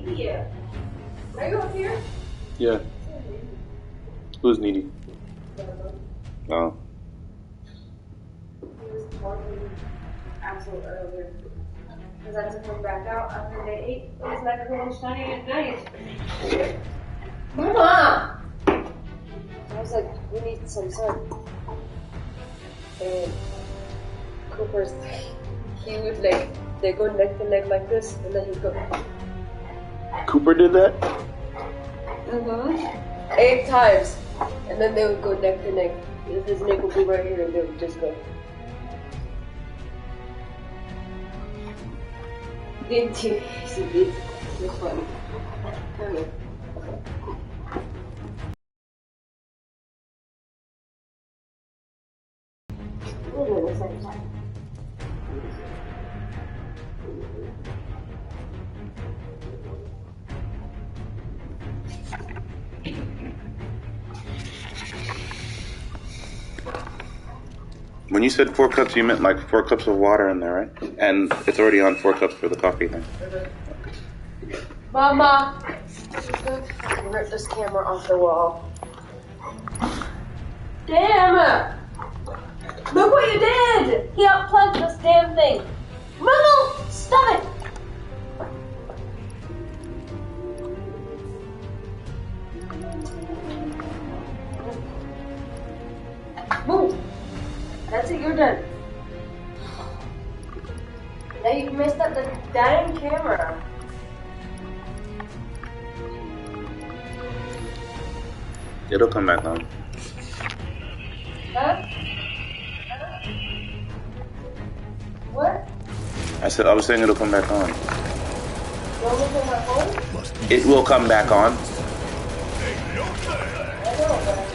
needy. Are you up here? Yeah. Who's needy? Oh. He was working absolute earlier. Because I took him back out after day 8. It was like a little shiny at night. Mama! I was like, we need some sun. And Cooper's, he would like, they go neck to neck like this, and then he'd go. Cooper did that? Mm-hmm. 8 times. And then they would go neck to neck. His neck would be right here, and they would just go. Didn't you? Yes, it did. It was funny. Come here. We'll do it at the same time. When you said 4 cups, you meant like 4 cups of water in there, right? And it's already on 4 cups for the coffee thing. Mama! Rip this camera off the wall. Damn! Look what you did! He unplugged this damn thing. Mama! Stop it! Move! That's it, you're done. Now you messed up the damn camera. It'll come back on. Huh? What? I was saying it'll come back on. You want me to put my phone? It will come back on. I know, but...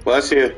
Bless you.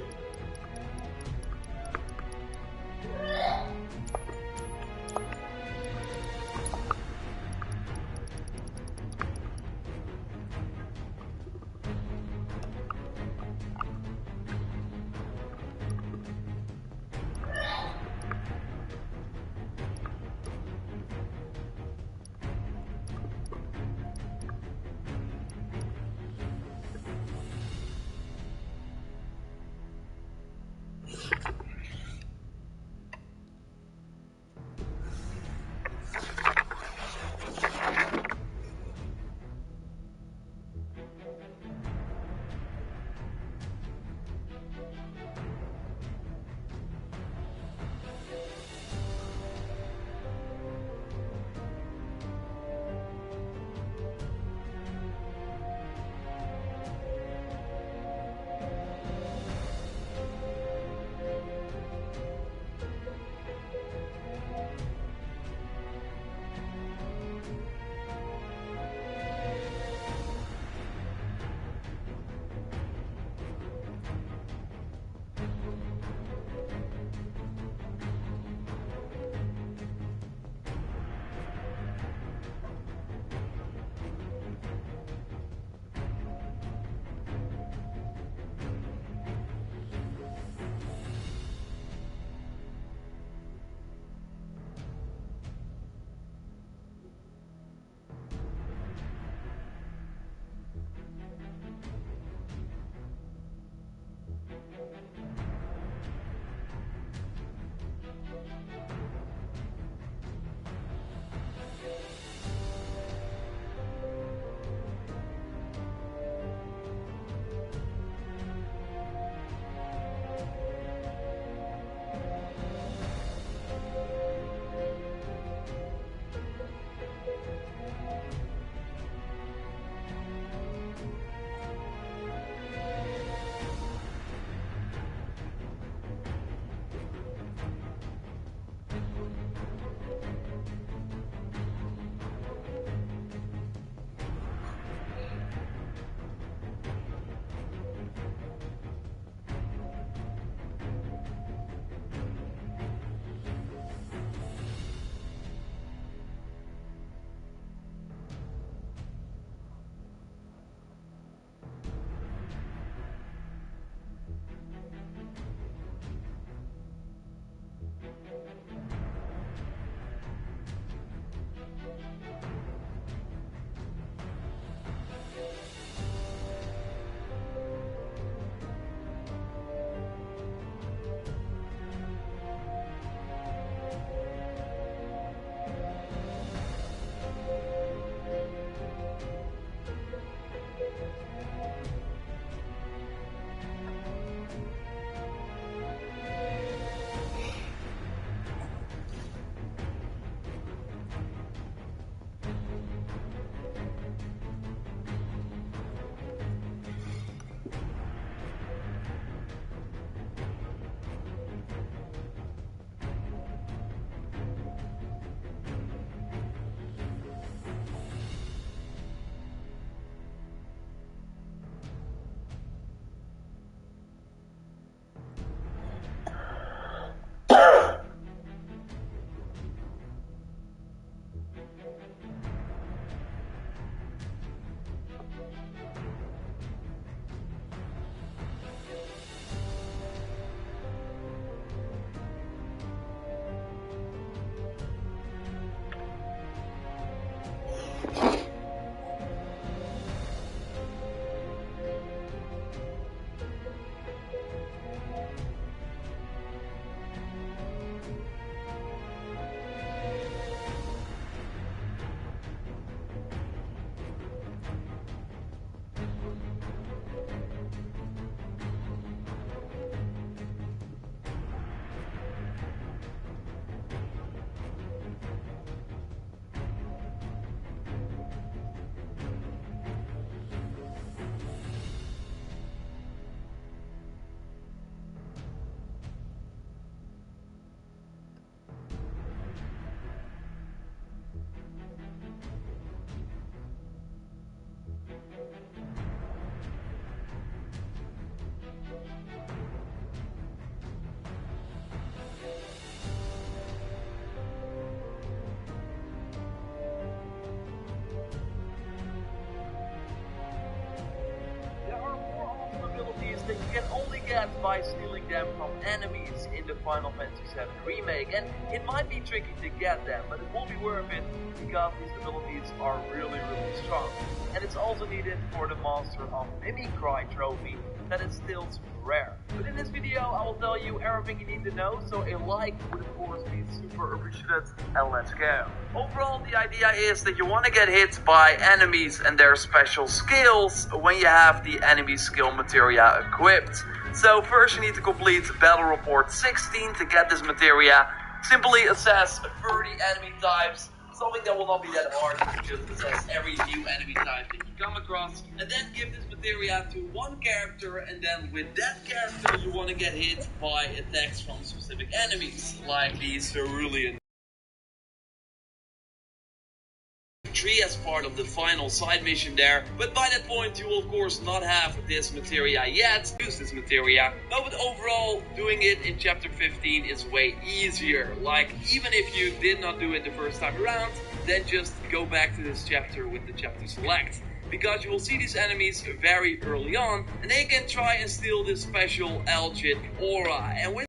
that you can only get by stealing them from enemies in the Final Fantasy VII Remake, and it might be tricky to get them, but it will be worth it because these abilities are really strong. And it's also needed for the Master of Mimicry trophy that is still super rare. But in this video I will tell you everything you need to know, so a like would of course be super appreciated, and let's go. Overall, the idea is that you want to get hit by enemies and their special skills when you have the enemy skill materia equipped. So first you need to complete Battle Report 16 to get this materia. Simply assess 30 enemy types. Something that will not be that hard, you just assess every new enemy type that you come across, and then give this materia to one character, and then with that character you want to get hit by attacks from specific enemies, like the Cerulean tree as part of the final side mission there. But by that point you will of course not have this materia yet, use this materia. But overall, doing it in chapter 15 is way easier. Like, even if you did not do it the first time around, then just go back to this chapter with the chapter select. Because you will see these enemies very early on, and they can try and steal this special Algid aura. And with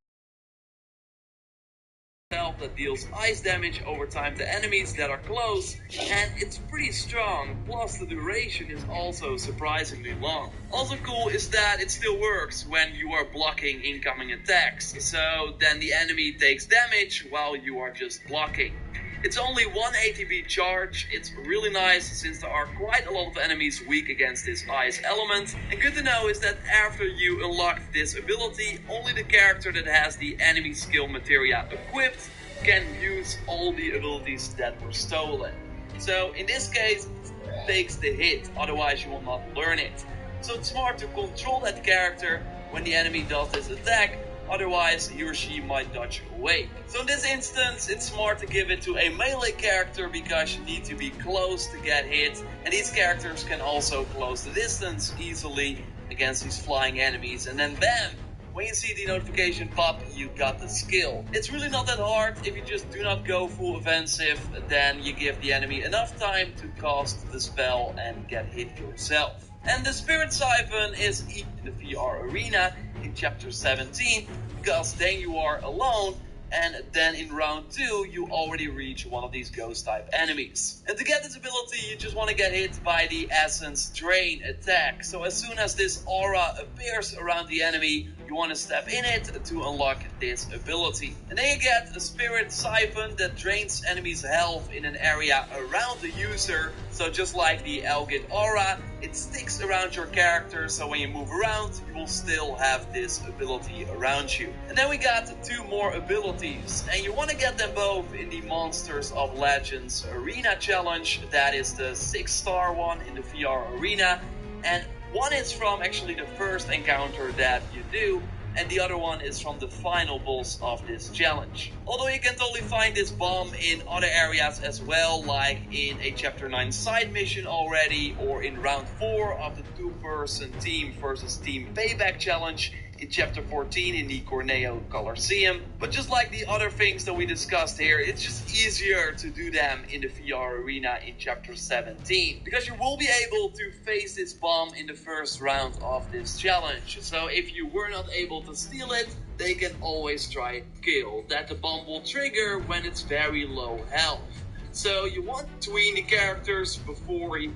that deals ice damage over time to enemies that are close, and it's pretty strong, plus the duration is also surprisingly long. Also cool is that it still works when you are blocking incoming attacks, so then the enemy takes damage while you are just blocking. It's only 1 ATB charge. It's really nice since there are quite a lot of enemies weak against this ice element. And good to know is that after you unlock this ability, only the character that has the enemy skill materia equipped can use all the abilities that were stolen. So in this case, it takes the hit, otherwise you will not learn it. So it's smart to control that character when the enemy does this attack, otherwise he or she might dodge away. So in this instance, it's smart to give it to a melee character because you need to be close to get hit, and these characters can also close the distance easily against these flying enemies, and then bam! When you see the notification pop, you got the skill. It's really not that hard. If you just do not go full offensive, then you give the enemy enough time to cast the spell and get hit yourself. And the Spirit Siphon is in the VR arena in chapter 17, because then you are alone, and then in round 2 you already reach one of these ghost type enemies. And to get this ability you just want to get hit by the Essence Drain attack. So as soon as this aura appears around the enemy, you want to step in it to unlock this ability. And then you get a Spirit Siphon that drains enemies' health in an area around the user. So just like the Algid aura, it sticks around your character, so when you move around, you will still have this ability around you. And then we got 2 more abilities, and you want to get them both in the Monsters of Legends Arena Challenge. That is the 6-star one in the VR arena, and one is from actually the first encounter that you do, and the other one is from the final boss of this challenge. Although you can totally find this bomb in other areas as well, like in a chapter 9 side mission already, or in round 4 of the 2-person team versus team payback challenge in chapter 14 in the Corneo Colosseum. But just like the other things that we discussed here, it's just easier to do them in the VR arena in chapter 17, because you will be able to face this bomb in the first round of this challenge. So if you were not able to steal it, they can always try kill. That the bomb will trigger when it's very low health. So you want to tween the characters before he,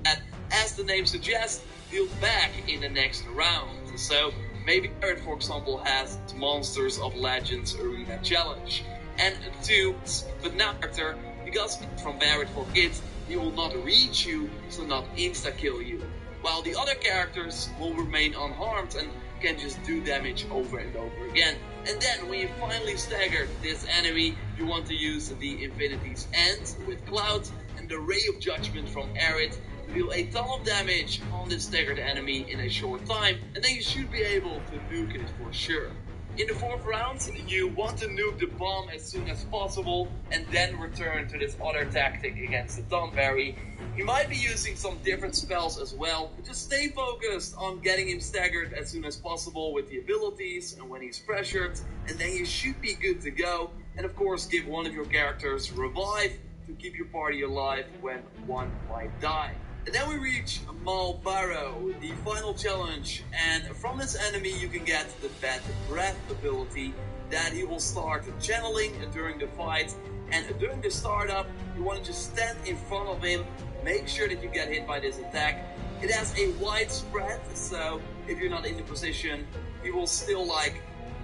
as the name suggests, he'll back in the next round. So maybe Barrett, for example, has Monsters of Legends Arena Challenge. And 2, but now character, because from Barrett for Kids, he will not reach you, so not insta-kill you. While the other characters will remain unharmed and can just do damage over and over again. And then when you finally stagger this enemy, you want to use the Infinity's End with Cloud and the Ray of Judgment from Aerith to deal a ton of damage on this staggered enemy in a short time, and then you should be able to nuke it for sure. In the 4th round, you want to nuke the bomb as soon as possible and then return to this other tactic against the Thornberry. You might be using some different spells as well, but just stay focused on getting him staggered as soon as possible with the abilities and when he's pressured, and then you should be good to go. And of course, give one of your characters revive to keep your party alive when one might die. And then we reach Malbaro, the final challenge, and from this enemy you can get the Bad Breath ability that he will start channeling during the fight. And during the startup, you want to just stand in front of him, make sure that you get hit by this attack. It has a wide spread, so if you're not in the position, he will still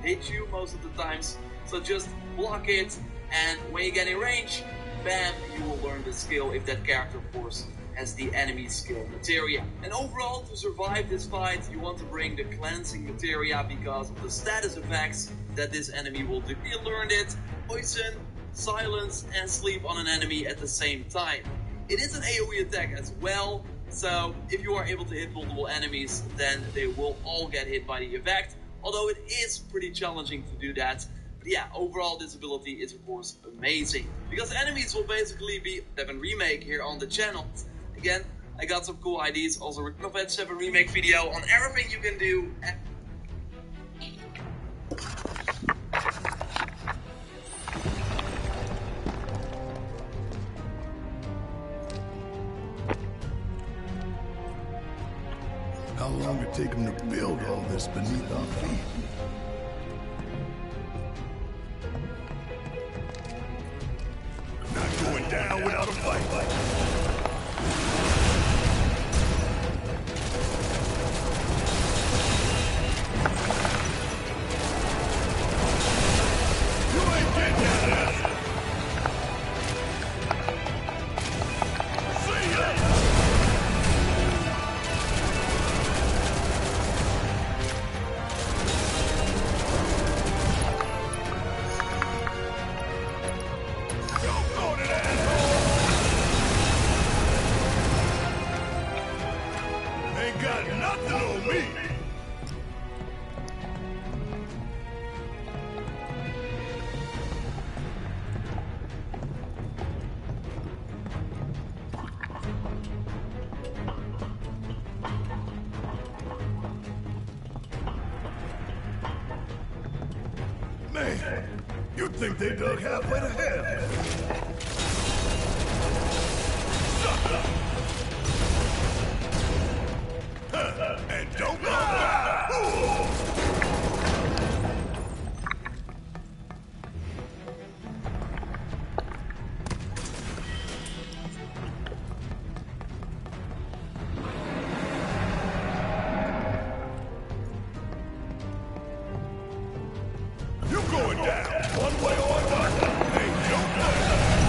hit you most of the times. So just block it, and when you get in range, bam, you will learn the skill if that character, of course, has the enemy skill materia. And overall, to survive this fight, you want to bring the cleansing materia because of the status effects that this enemy will do. You learned it: poison, silence, and sleep on an enemy at the same time. It is an AoE attack as well, so if you are able to hit multiple enemies, then they will all get hit by the effect, although it is pretty challenging to do that. But yeah, overall this ability is of course amazing, because enemies will basically be FF7 Remake here on the channel. Again, I got some cool ideas, also a FF7 Remake video on everything you can do. How long it take them to build all this beneath our feet? Not going down without a fight. Man, you'd think they dug halfway to hell. And don't go back. You're going down, one way or another. Ain't no way.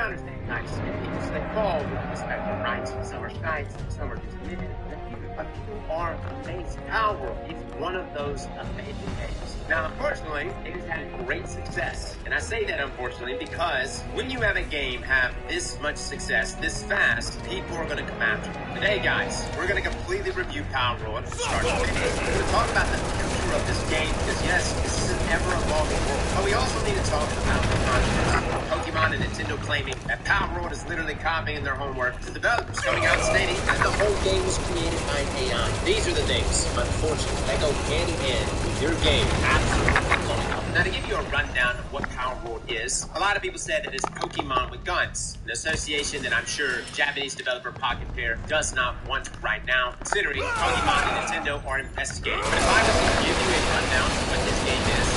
understand the United States, they fall with respective rights. Some are strikes, some are just minutes. But you are amazing. Power World is one of those amazing games. Now, unfortunately, it has had great success. And I say that unfortunately because when you have a game have this much success this fast, people are going to come after you. Today, guys, we're going to completely review Power World from start to finish. We're going to talk about the future of this game because, yes, this is an ever-evolving world. But we also need to talk about the controversy. Pokemon and Nintendo claiming that Power World is literally copying their homework to developers coming out stating that the whole game was created by AI. These are the things, unfortunately, that go hand in hand with your game absolutely blowing up. Now, to give you a rundown of what Power World is, a lot of people said that it's Pokemon with guns, an association that I'm sure Japanese developer Pocket Pair does not want right now, considering Pokemon and Nintendo are investigating. But if I was to give you a rundown of what this game is,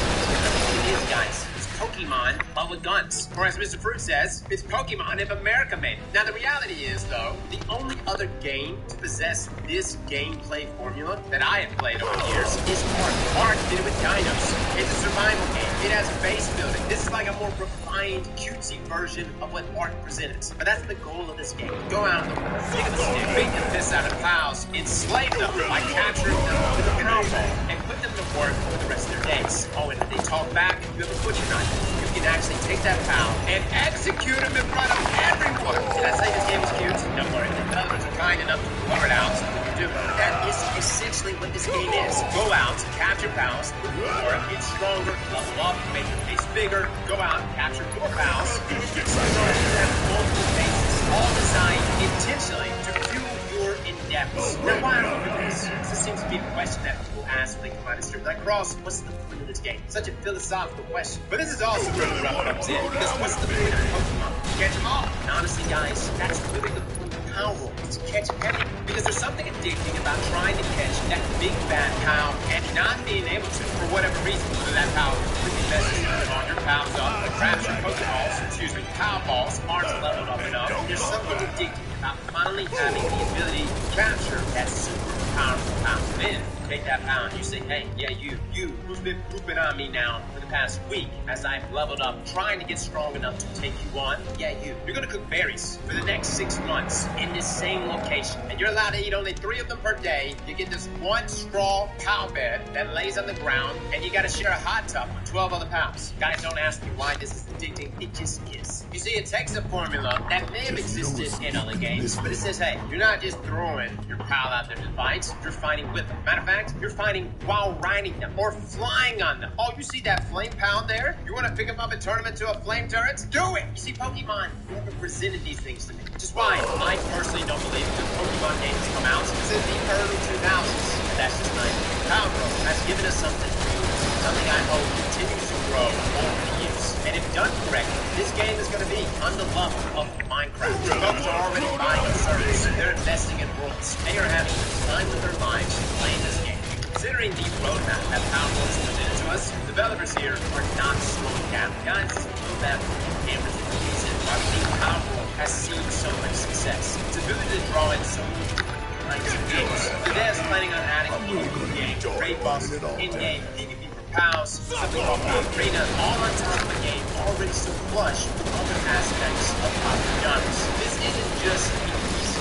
it is, guys. Pokemon, but with guns. Or as Mr. Fruit says, it's Pokemon if America made it. Now the reality is, though, the only other game to possess this gameplay formula that I have played over the years is Ark. Ark did it with dinos. It's a survival game. It has base building. This is like a more refined, cutesy version of what Ark presented. But that's the goal of this game. Go out and pick up a stick, beat the piss out of pals, enslave them by capturing them with a Powerball, and put them to work for the rest of their days. Oh, and if they talk back, you have a butcher knife. You can actually take that pal and execute him in front of everyone. Did I say this game is cute? Don't worry, the developers are kind enough to blur it out so we can do it. That is essentially what this game is. Go out, capture pals, or get stronger, level up, make your base bigger, go out, capture more pals, get stronger, have multiple bases, all designed intentionally to fuel your endeavors. Now, why are we doing this? This seems to be a question that people ask when they come out of stream. Like, Ross, what's the point of this game? Such a philosophical question. But this is also where the rub comes in, because what's the point of Pokemon? Catch them all. And honestly, guys, that's really the point of Power World, is to catch everything. Because there's something addicting about trying to catch that big bad cow and not being able to, for whatever reason, whether that cow completely messes on your pals up, or grabs your Pokeballs, Powerballs aren't leveled up enough. There's something addicting about finally having the ability to capture that super powerful power. Then take that pound, you say, hey, yeah, you who's been pooping on me now for the past week as I've leveled up, trying to get strong enough to take you on, yeah, you're gonna cook berries for the next 6 months in this same location, and you're allowed to eat only 3 of them per day. You get this one straw cow bed that lays on the ground, and you gotta share a hot tub with 12 other pals. Guys, don't ask me why this is addicting, it just is. You see, it takes a formula that may have existed in other games, but it says, hey, you're not just throwing your pal out there to fight, you're fighting with them. Matter of fact, you're fighting while riding them or flying on them. Oh, you see that flame pound there? You want to pick him up and turn him into a flame turret? Do it! You see, Pokemon never presented these things to me, which is why I personally don't believe that Pokemon games come out since the early 2000s. And that's just not it. Power World has given us something new, something I hope continues to grow over the years. And if done correctly, this game is going to be on the level of Minecraft. Folks are already buying the service. They're investing in worlds. They are having the time of their lives playing this game. Considering the roadmap that Power World has presented to us, developers here are not slowing down. Guys, this is a roadmap and cameras is the reason why we think Power World has seen so much success. Its ability to draw in so many kinds of games. The devs planning on adding a new game, raid bosses, in-game, PvP for pals, something called Arena, all on top of a game already so flush with other aspects of popular genres. This isn't just a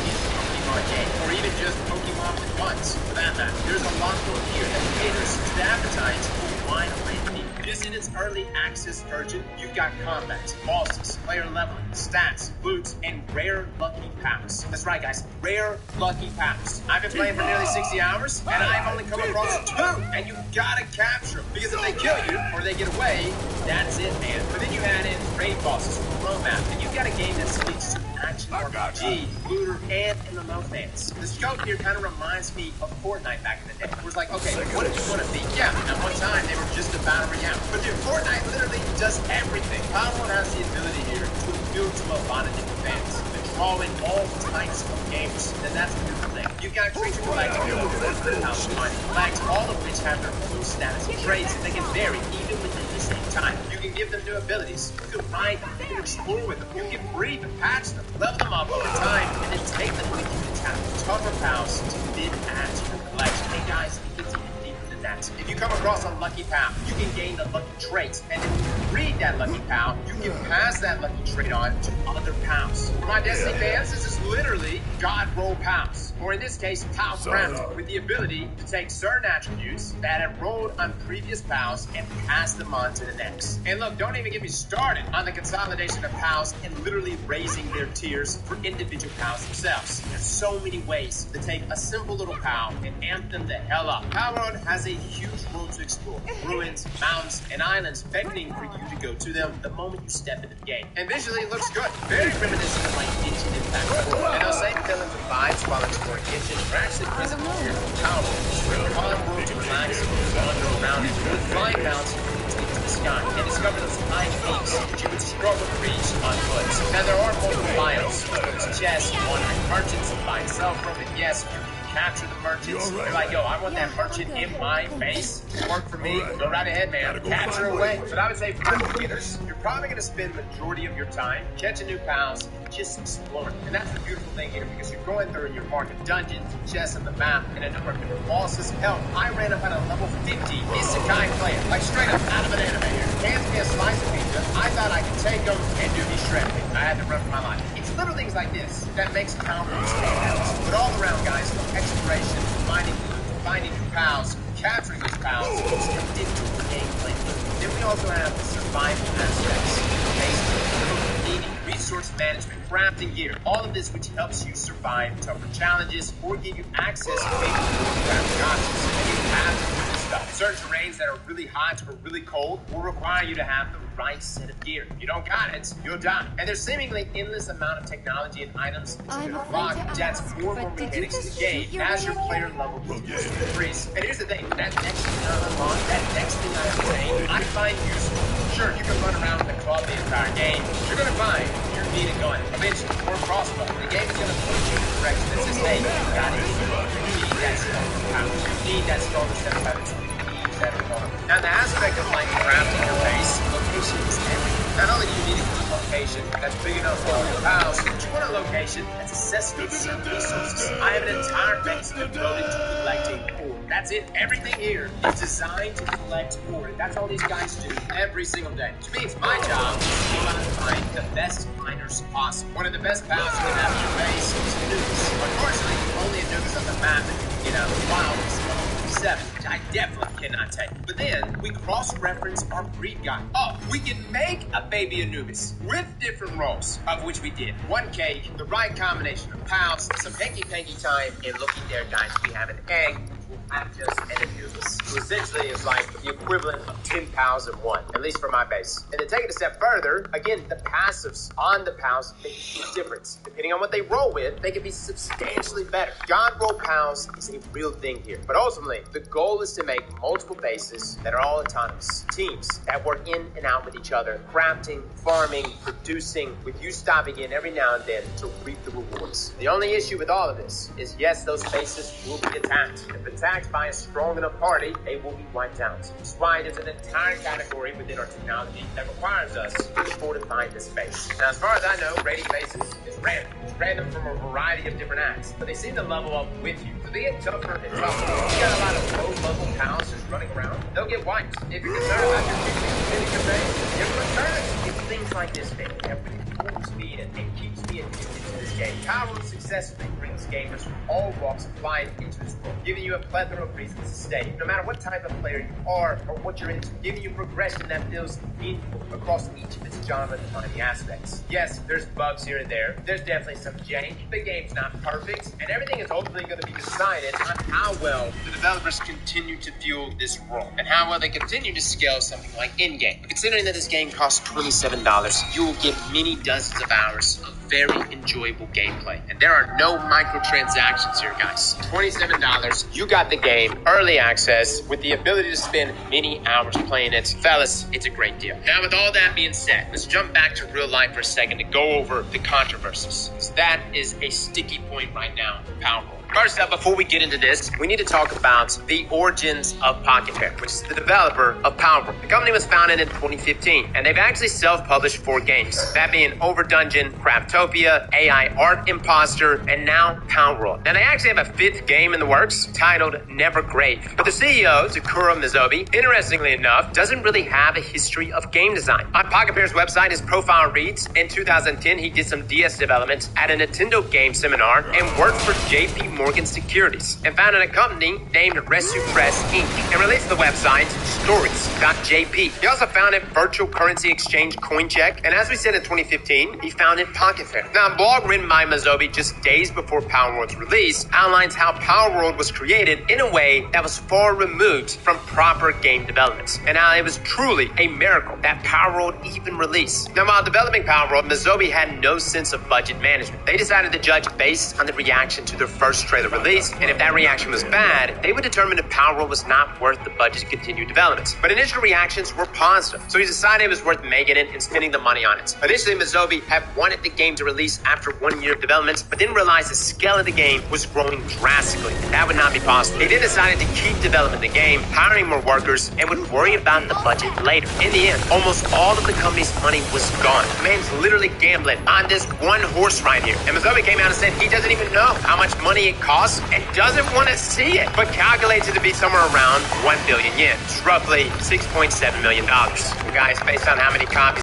easy Pokemon game, or even just Pokemon with guns. For that matter, there's a lot more here that caters to the appetite for a wide array of people. Just in its early access version, you've got combat, bosses, player leveling, stats, loot, and rare lucky pals. That's right, guys, rare lucky pals. I've been playing for nearly 60 hours, and I've only come across 2, and you gotta capture them, because if they kill you, or they get away, that's it, man. But then you add in raid bosses from the roadmap, and you've got a game that speaks to action RPG, looter, and MMO fans. The scope here kind of reminds me of Fortnite back in the day. It was like, okay, what did you want to be? Yeah, at one time they were just a battle royale. But dude, Fortnite literally does everything. Power World has the ability here to appeal to a lot of different fans, to draw in all types of games, and that's the beautiful thing. You've got creature collect, collect, all of which have their own status and traits that can vary even within the same time. You can give them new abilities, you can ride them, you can explore with them, you can breed them, patch them, level them up over time, and then take them with you to tap tougher pals to bid at your collection. Hey guys, it gets even deeper than that. If you come across a lucky pal, you can gain the lucky trait, and then read that lucky POW, you can pass that lucky trait on to other POWs. For my Destiny fans, this is literally God roll POWs, or in this case, POW crafting, with the ability to take certain attributes that have rolled on previous POWs and pass them on to the next. And look, don't even get me started on the consolidation of POWs and literally raising their tiers for individual POWs themselves. There's so many ways to take a simple little POW and amp them the hell up. POW World has a huge world to explore. Ruins, mountains, and islands beckoning for you to go to them the moment you step into the game. And visually, it looks good. Very reminiscent of like Genshin Impact 4. And those same feelings and vibes while exploring Genshin are actually present here in POW World. It's a calm world to relax and wander around it with flying mounts into the sky and discover those high peaks that you would struggle to reach on foot. Now, there are multiple biomes. There's chests, wandering merchants, buying sell from, and yes, you can capture the merchants. You're like, yo, I want that merchant in my face. Work for me. Go right ahead, man. Capture away. But I would say for beginners, you're probably going to spend the majority of your time catching new POWs, just exploring. And that's the beautiful thing here, because you're going through and you're marking dungeons, chests on the map, and a number of different bosses. Hell, I ran up at a level 50 Isekai player, like straight up out of an anime here. Hands me a slice of pizza. I thought I could take them and do me shredded. I had to run for my life. It's little things like this that makes POW World stand out. But all around, guys, from exploration, finding new POWs, capturing these POWs, it's kept into the gameplay. Then we also have the survival aspects, needing resource management, crafting gear, all of this which helps you survive tougher challenges or give you access to maybe more crafting options. And you have to do this stuff. Certain terrains that are really hot or really cold will require you to have the right set of gear. If you don't got it, you'll die. And there's seemingly endless amount of technology and items that you can unlock which adds more and more mechanics to the game as your player level continues to increase. And here's the thing, that next thing I unlock, that next thing I obtain, I find useful. Sure, you can run around with the club the entire game, but you're gonna find your need a gun, eventually, or a crossbow. The game is gonna point you in the direction that says, hey, you gotta get it. You need that stronger power. You need that stronger set of weapons. Now, the aspect of like crafting your base, location is everything. Not only do you need a good location that's big enough for all your POWs, but you want a location that's accessible to certain resources. I have an entire base devoted to collecting ore. That's it. Everything here is designed to collect ore. That's all these guys do every single day. Which means my job is to go out and find the best miners possible. One of the best POWs you can have in your base is Anubis. Unfortunately, only Anubis on the map that you can get out of the wild is 7, which I definitely cannot take. But then we cross-reference our breed guide. Oh, we can make a baby Anubis with different roles, of which we did. 1 cake, the right combination of POWs, some hanky-panky time, and looking there, guys, we have an egg. I'm just an Anubis, who essentially is like the equivalent of 10 POWs in one, at least for my base. And to take it a step further, again, the passives on the POWs make a huge difference. Depending on what they roll with, they can be substantially better. God roll POWs is a real thing here. But ultimately, the goal is to make multiple bases that are all autonomous. Teams that work in and out with each other, crafting, farming, producing, with you stopping in every now and then to reap the rewards. The only issue with all of this is, yes, those bases will be attacked. If attacked by a strong enough party, they will be wiped out. That's why there's an entire category within our technology that requires us to fortify this base. Now, as far as I know, raiding bases is random. It's random from a variety of different acts, but they seem to level up with you. So they get tougher and tougher. If you got a lot of low-level pals just running around, they'll get wiped. If you're concerned about your team defending your base, give them a turn. It's things like this, man, that really pulls me in and keeps me addicted to this game. POW World successfully brings gamers from all walks of life into this world, giving you a plethora of reasons to stay, no matter what type of player you are or what you're into, giving you progression that feels meaningful across each of its genre-defining aspects. Yes, there's bugs here and there. There's definitely some jank. The game's not perfect, and everything is ultimately going to be decided on how well the developers continue to fuel this world and how well they continue to scale something like in-game. Considering that this game costs $27, you will get many dozens of hours of very enjoyable gameplay. And there are no microtransactions here, guys. $27, you got the game, early access, with the ability to spend many hours playing it. Fellas, it's a great deal. Now, with all that being said, let's jump back to real life for a second to go over the controversies, because that is a sticky point right now for POW World. First up, before we get into this, we need to talk about the origins of Pocket Pair, which is the developer of POW World. The company was founded in 2015, and they've actually self-published 4 games, that being Over Dungeon, Craft Craftopia, AI Art Imposter, and now Palworld. Now they actually have a 5th game in the works titled Nevergrave. But the CEO, Takuro Mizobi, interestingly enough, doesn't really have a history of game design. On Pocket Bear's website, his profile reads, in 2010 he did some DS development at a Nintendo game seminar and worked for JP Morgan Securities and founded a company named Resu Press Inc. and released the website stories.jp. He also founded virtual currency exchange CoinCheck, and as we said in 2015, he founded Pocket Fair. Now, a blog written by Mizobi just days before Palworld's release outlines how Palworld was created in a way that was far removed from proper game development, and how it was truly a miracle that Palworld even released. Now, while developing Palworld, Mizobi had no sense of budget management. They decided to judge based on the reaction to their first trailer release, and if that reaction was bad, they would determine if Palworld was not worth the budget to continue development. But initial reactions were positive, so he decided it was worth making it and spending the money on it. Initially, Mizobi had wanted the game to release after 1 year of development, but then realized the scale of the game was growing drastically, and that would not be possible. He then decided to keep developing the game, hiring more workers, and would worry about the budget later. In the end, almost all of the company's money was gone. The man's literally gambling on this one horse right here. And Mizobi came out and said he doesn't even know how much money it costs and doesn't want to see it, but calculates it to be somewhere around 1 billion yen, which is roughly $6.7 million. Well, guys, based on how many copies.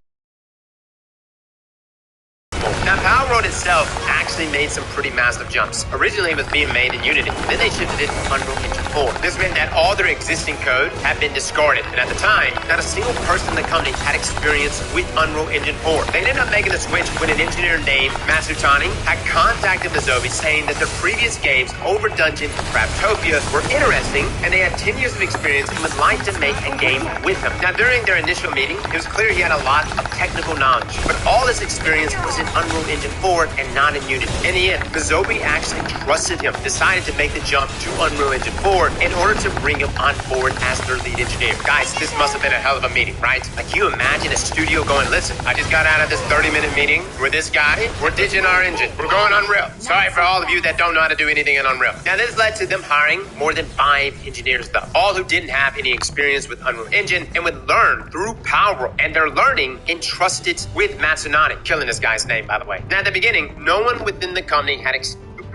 Now, Palworld itself actually made some pretty massive jumps. Originally, it was being made in Unity, then they shifted it to Unreal Engine 4. This meant that all their existing code had been discarded, and at the time, not a single person in the company had experience with Unreal Engine 4. They ended up making the switch when an engineer named Masutani had contacted Mizobi saying that their previous games, Over Dungeon and Craftopia, were interesting, and they had 10 years of experience and would like to make a game with them. Now, during their initial meeting, it was clear he had a lot of technical knowledge, but all his experience was in Unreal Engine 4 and not in Unity. In the end, Mizobi actually trusted him, decided to make the jump to Unreal Engine 4 in order to bring him on board as their lead engineer. Guys, this must have been a hell of a meeting, right? Like, can you imagine a studio going, listen, I just got out of this 30-minute meeting with this guy. We're ditching our engine. We're going Unreal. Sorry for all of you that don't know how to do anything in Unreal. Now, this led to them hiring more than 5 engineers, though, all who didn't have any experience with Unreal Engine and would learn through Palworld. And their learning entrusted with Matsunade, killing this guy's name, by the way. Now, at the beginning, no one within the company had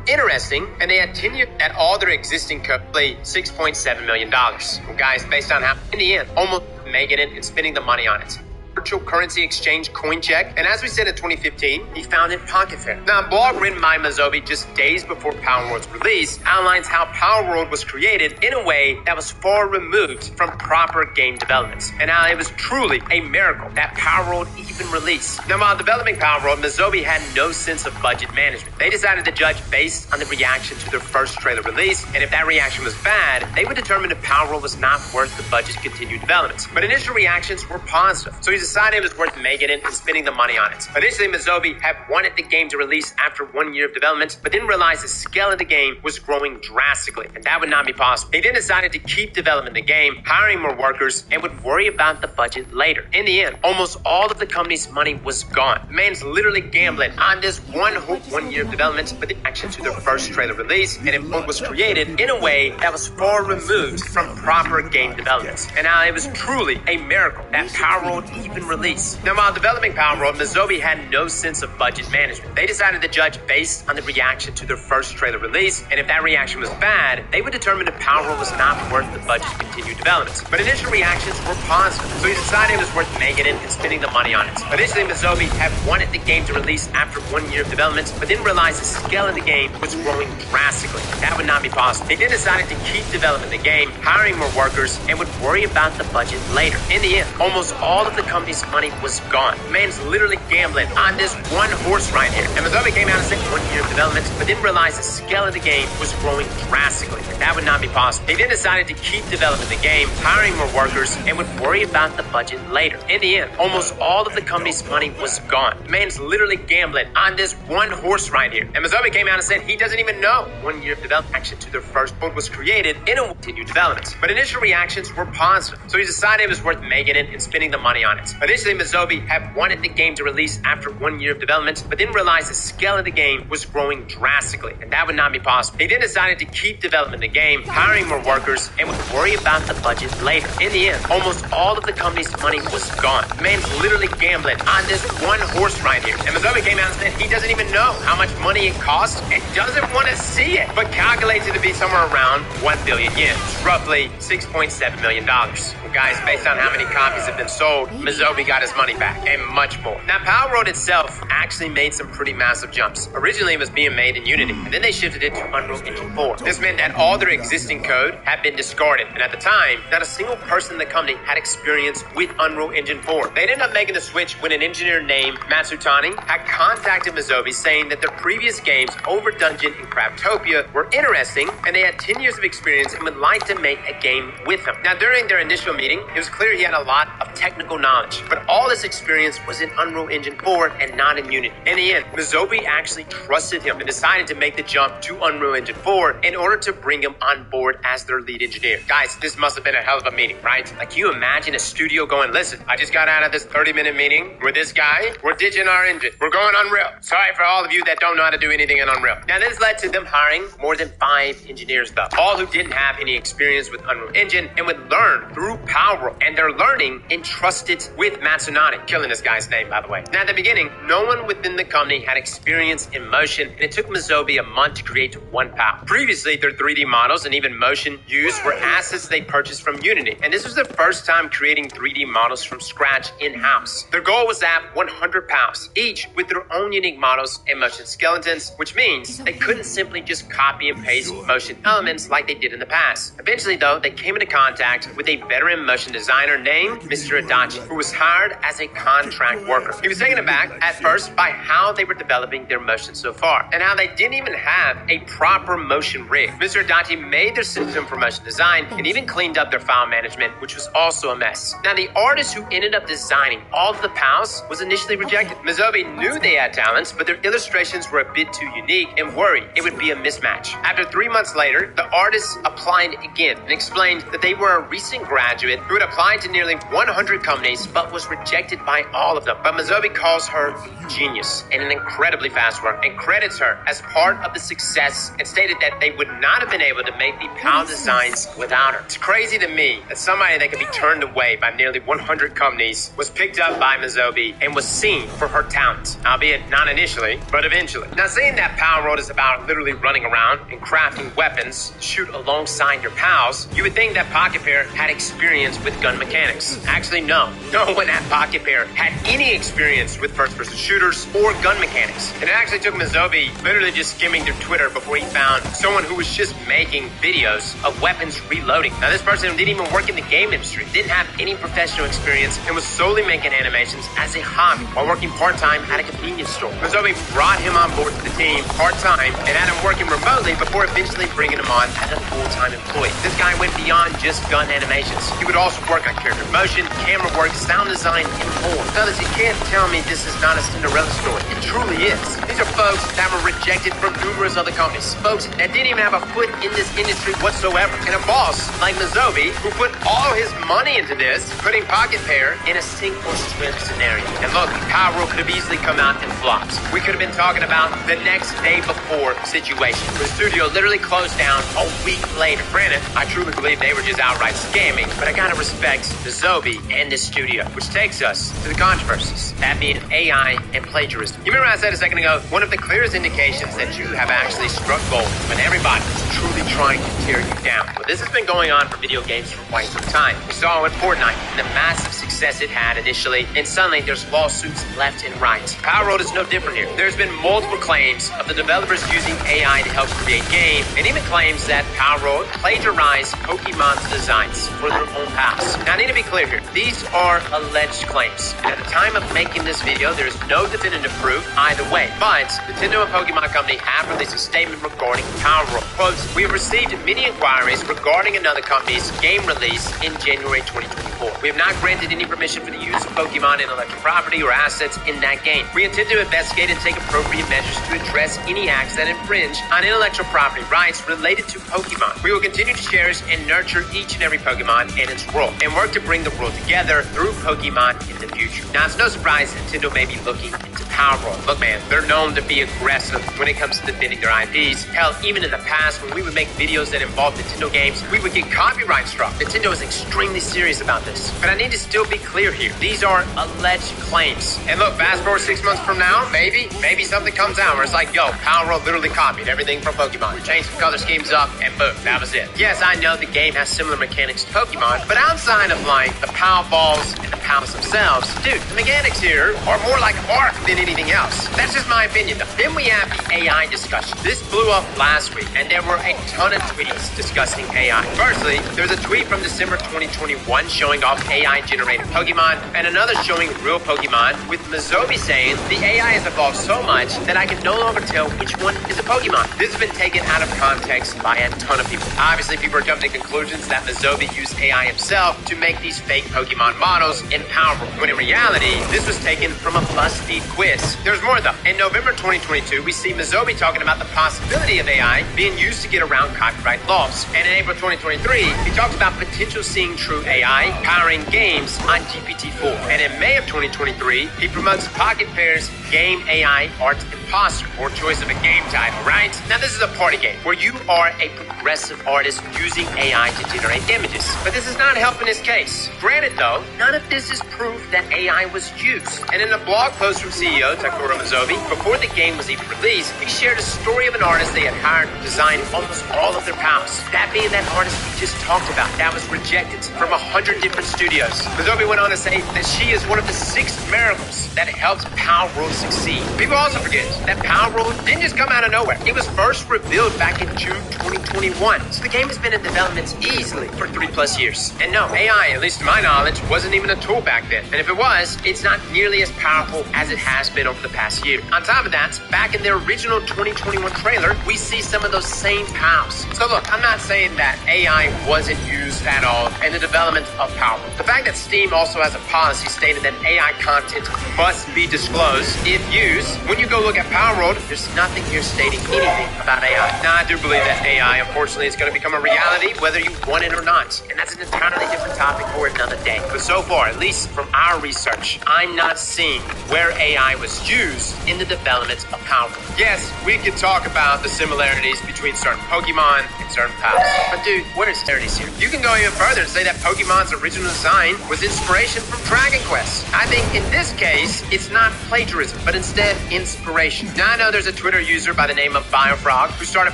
interesting, and they had tenured at all their existing code, $6.7 million. Well, guys, based on how, in the end, almost making it and spending the money on it. Virtual currency exchange CoinCheck, and as we said in 2015, he founded Pocket Fair. Now, a blog written by Mizobi just days before Palworld's release outlines how Palworld was created in a way that was far removed from proper game development, and how it was truly a miracle that Palworld even released. Now, while developing Palworld, Mizobi had no sense of budget management. They decided to judge based on the reaction to their first trailer release, and if that reaction was bad, they would determine if Palworld was not worth the budget to continue development. But initial reactions were positive, so he decided it was worth making it and spending the money on it. Initially, Mizobi had wanted the game to release after 1 year of development, but then realized the scale of the game was growing drastically, and that would not be possible. They then decided to keep developing the game, hiring more workers, and would worry about the budget later. In the end, almost all of the company's money was gone. The man's literally gambling on this one year of development, but the action to their first trailer release, and it was created in a way that was far removed from proper game development, and how it was truly a miracle that Palworld even released. Now, while developing Palworld, Mizobi had no sense of budget management. They decided to judge based on the reaction to their first trailer release, and if that reaction was bad, they would determine if Palworld was not worth the budget to continue development. But initial reactions were positive, so he decided it was worth making it and spending the money on it. Initially, Mizobi had wanted the game to release after 1 year of development, but then realized the scale of the game was growing drastically. That would not be possible. They then decided to keep developing the game, hiring more workers, and would worry about the budget later. In the end, almost all of the company's money was gone. The man's literally gambling on this one horse right here. And Mizobi came out and said 1 year of development, but then realized the scale of the game was growing drastically. That would not be possible. They then decided to keep developing the game, hiring more workers, and would worry about the budget later. In the end, almost all of the company's money was gone. The man's literally gambling on this one horse right here. And Mizobi came out and said he doesn't even know 1 year of development action to their first book was created in a continued development. But initial reactions were positive, so he decided it was worth making it and spending the money on it. Initially, Mizobi had wanted the game to release after 1 year of development, but then realized the scale of the game was growing drastically, and that would not be possible. He then decided to keep developing the game, hiring more workers, and would worry about the budget later. In the end, almost all of the company's money was gone. The man's literally gambling on this one horse right here. And Mizobi came out and said he doesn't even know how much money it costs and doesn't want to see it, but calculates it to be somewhere around 1 billion yen, roughly $6.7 million. Well, guys, based on how many copies have been sold, Mizobi got his money back and much more. Now, Power Road itself actually made some pretty massive jumps. Originally, it was being made in Unity, and then they shifted it to Unreal Engine 4. This meant that all their existing code had been discarded, and at the time, not a single person in the company had experience with Unreal Engine 4. They ended up making the switch when an engineer named Matsutani had contacted Mizobi saying that their previous games, Over Dungeon and Craftopia, were interesting, and they had 10 years of experience and would like to make a game with him. Now, during their initial meeting, it was clear he had a lot of technical knowledge, but all this experience was in Unreal Engine 4 and not in Unity. In the end, Mizobi actually trusted him and decided to make the jump to Unreal Engine 4 in order to bring him on board as their lead engineer. Guys, this must have been a hell of a meeting, right? Like, can you imagine a studio going, listen, I just got out of this 30-minute meeting with this guy. We're ditching our engine. We're going Unreal. Sorry for all of you that don't know how to do anything in Unreal. Now, this led to them hiring more than 5 engineers, though, all who didn't have any experience with Unreal Engine and would learn through Power World. And their learning entrusted with Matsunani, killing this guy's name, by the way. Now, at the beginning, no one within the company had experience in motion, and it took Mizobi a month to create one POW. Previously, their 3D models and even motion used were assets they purchased from Unity, and this was their first time creating 3D models from scratch in-house. Their goal was to have 100 POWs, each with their own unique models and motion skeletons, which means they couldn't simply just copy and paste motion elements like they did in the past. Eventually, though, they came into contact with a veteran motion designer named Mr. Adachi, who was hired as a contract worker. He was taken aback at first by how they were developing their motion so far, and how they didn't even have a proper motion rig. Mr. Adachi made their system for motion design and even cleaned up their file management, which was also a mess. Now, the artist who ended up designing all of the POWs was initially rejected. Mizobi knew they had talents, but their illustrations were a bit too unique and worried it would be a mismatch. After 3 months later, the artists applied again and explained that they were a recent graduate who had applied to nearly 100 companies but was rejected by all of them. But Mizobi calls her genius and an incredibly fast worker and credits her as part of the success and stated that they would not have been able to make the POW designs without her. It's crazy to me that somebody that could be turned away by nearly 100 companies was picked up by Mizobi and was seen for her talent, albeit not initially, but eventually. Now, saying that Power World is about literally running around and crafting weapons to shoot alongside your POWs, you would think that Pocket Pair had experience with gun mechanics. Actually, no. No one at Pocket Pair had any experience with first-person shooters or gun mechanics. And it actually took Mizobi literally just skimming through Twitter before he found someone who was just making videos of weapons reloading. Now, this person didn't even work in the game industry, didn't have any professional experience, and was solely making animations as a hobby while working part-time at a convenience store. Mizobi brought him on board to the team part-time and had him working remotely before eventually bringing him on as a full-time employee. This guy went beyond just gun animations. He would also work on character motion, camera work, sound design, and more. Fellas, you can't tell me this is not a Cinderella story. It truly is. These are folks that were rejected from numerous other companies. Folks that didn't even have a foot in this industry whatsoever. And a boss like Mizobi, who put all his money into this, putting Pocket Pair in a sink or swim scenario. And look, Power World could have easily come out and flopped. We could have been talking about the next day before situation. The studio literally closed down a week later. Granted, I truly believe they were just outright scamming, but I gotta respect Mizobi and this studio, which takes us to the controversies, that being AI and plagiarism. You remember I said a second ago, one of the clearest indications that you have actually struck gold when everybody is truly trying to tear you down. Well, this has been going on for video games for quite some time. We saw with Fortnite and the massive success it had initially, and suddenly there's lawsuits left and right. Power World is no different here. There's been multiple claims of the developers using AI to help create games, and even claims that Power World plagiarized Pokemon's designs for their own POWs. Now, I need to be clear here. These are alleged claims. And at the time of making this video, there is no definitive proof either way. But Nintendo and Pokemon Company have released a statement regarding Power World. Quote, we have received many inquiries regarding another company's game release in January 2024. We have not granted any permission for the use of Pokemon intellectual property or assets in that game. We intend to investigate and take appropriate measures to address any acts that infringe on intellectual property rights related to Pokemon Pokemon. We will continue to cherish and nurture each and every Pokemon and its world, and work to bring the world together through Pokemon in the future. Now, it's no surprise Nintendo may be looking into Power World. Look, man, they're known to be aggressive when it comes to defending their IPs. Hell, even in the past, when we would make videos that involved Nintendo games, we would get copyright struck. Nintendo is extremely serious about this. But I need to still be clear here. These are alleged claims. And look, fast forward 6 months from now, maybe something comes out where it's like, yo, Power World literally copied everything from Pokemon. We changed the color schemes up, and boom, that was it. Yes, I know the game has similar mechanics to Pokemon, but outside of like the Power Balls and the Powers themselves, dude, the mechanics here are more like art than anything else. That's just my opinion, though. Then we have the AI discussion. This blew up last week, and there were a ton of tweets discussing AI. Firstly, there was a tweet from December 2021 showing off AI-generated Pokemon, and another showing real Pokemon, with Mizobi saying, the AI has evolved so much that I can no longer tell which one is a Pokemon. This has been taken out of context by a ton of people. Obviously, people are coming to conclusions that Mizobi used AI himself to make these fake Pokemon models in Power World, when in reality, this was taken from a BuzzFeed quiz. There's more though. In November 2022, we see Mizobi talking about the possibility of AI being used to get around copyright laws. And in April 2023, he talks about potential seeing true AI powering games on GPT-4. And in May of 2023, he promotes Pocket Pair's Game AI Art Imposter, or choice of a game title, right? Now this is a party game where you are a progressive artist using AI to generate images. But this is not helping his case. Granted though, none of this is proof that AI was used. And in a blog post from CEO Takuro Mizobi, before the game was even released, he shared a story of an artist they had hired to design almost all of their pals. That being that artist we just talked about, that was rejected from 100 different studios. Mizobi went on to say that she is one of the 6 miracles that helped Power World succeed. People also forget that Power World didn't just come out of nowhere. It was first revealed back in June 2021. So the game has been in development easily for 3+ years. And no, AI, at least to my knowledge, wasn't even a tool back then. And if it was, it's not nearly as powerful as it has been over the past year. On top of that, back in their original 2021 trailer, we see some of those same pals. So look, I'm not saying that AI wasn't used at all in the development of Power World. The fact that Steam also has a policy stating that AI content must be disclosed if used, when you go look at Power World, there's nothing here stating anything about AI. Now, I do believe that AI, unfortunately, is going to become a reality, whether you want it or not. And that's an entirely different topic for another day. But so far, at least from our research, I'm not seeing where AI was used in the development of Power World. Yes, we could talk about the similarities between certain Pokemon and certain pals. But dude, what are similarities here? You can go even further and say that Pokemon's original design was inspiration from Dragon Quest. I think in this case, it's not plagiarism, but instead inspiration. Now I know there's a Twitter user by the name of Biofrog who started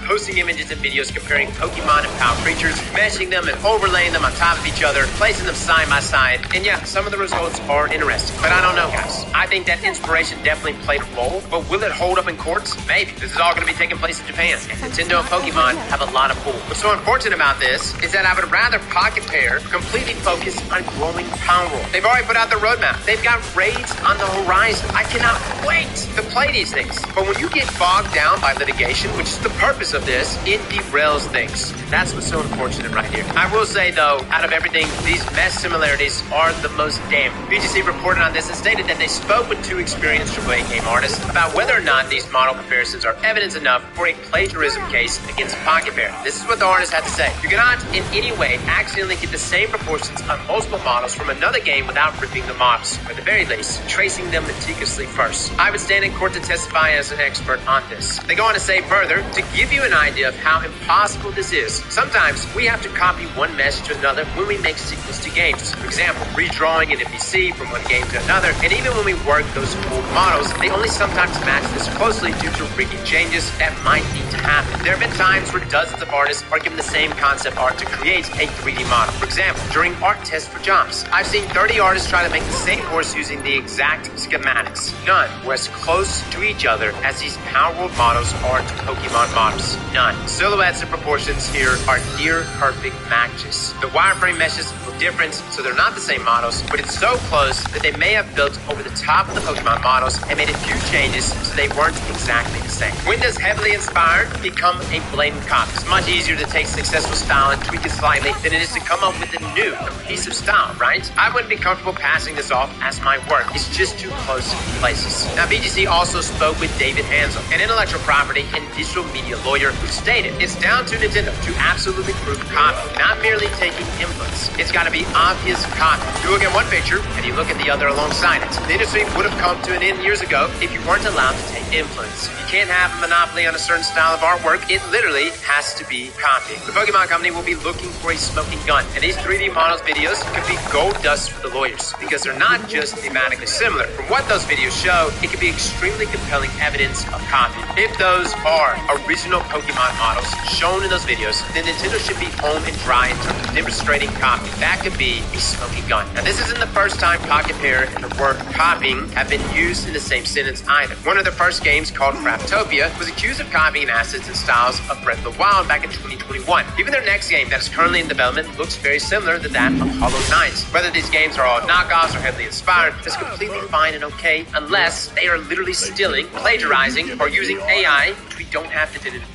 posting images and videos comparing Pokemon and Power creatures, meshing them and overlaying them on top of each other, placing them side by side. And yeah, some of the results are interesting, but I don't know, guys. I think that inspiration definitely played a role, but will it hold up in courts? Maybe. This is all going to be taking place in Japan, and Nintendo and Pokemon have a lot of pull. What's so unfortunate about this is that I would rather Pocket Pair completely focus on growing Power World. They've already put out their roadmap. They've got raids on the horizon. I cannot wait to play these things. But when you get bogged down by litigation, which is the purpose of this, it derails things. That's what's so unfortunate right here. I will say though, out of everything, these mesh similarities are the most damning. BGC reported on this and stated that they spoke with 2 experienced AAA game artists about whether or not these model comparisons are evidence enough for a plagiarism case against Pocket Pair. This is what the artist had to say. You cannot in any way accidentally get the same proportions on multiple models from another game without ripping the models, or at the very least, tracing them meticulously first. I would stand in court to testify as an expert on this. They go on to say further, to give you an idea of how impossible this is, sometimes we have to copy one mesh to another when we make sequels to games. For example, redrawing an NPC from one game to another, and even when we work those old models, they only sometimes match this closely due to rigging changes that might need to happen. There have been times where dozens of artists are given the same concept art to create a 3D model. For example, during art tests for jobs, I've seen 30 artists try to make the same horse using the exact schematics. None were as close to each other as these Power World models are to Pokemon models. None. Silhouettes and proportions here are near perfect matches. The wireframe meshes look different, so they're not the same models, but it's so close that they may have built over the top of the Pokemon models and made a few changes so they weren't exactly the same. When does heavily inspired become a blatant copy? It's much easier to take successful style and tweak it slightly then it is to come up with a new, cohesive style, right? I wouldn't be comfortable passing this off as my work. It's just too close to places. Now, BGC also spoke with David Hansel, an intellectual property and digital media lawyer, who stated, it's down to Nintendo to absolutely prove copy, not merely taking inputs. It's got to be obvious copy. You look at one picture, and you look at the other alongside it. The industry would have come to an end years ago if you weren't allowed to take influence. You can't have a monopoly on a certain style of artwork. It literally has to be copied. The Pokemon Company will be looking for a smoking gun, and these 3D models videos could be gold dust for the lawyers, because they're not just thematically similar. From what those videos show, it could be extremely compelling evidence of copy. If those are original Pokemon models shown in those videos, then Nintendo should be home and dry in terms of demonstrating copy. That could be a smoking gun. Now, this isn't the first time Pocket Pair and the word copying have been used in the same sentence either. One of their first games, called Craftopia, was accused of copying assets and styles of Breath of the Wild back in 2021. Even their next game that is currently in development looks very similar to that of Hollow Knight. Whether these games are all knockoffs or heavily inspired is completely fine and okay, unless they are literally stealing, plagiarizing, or using AI, which we don't have definitive.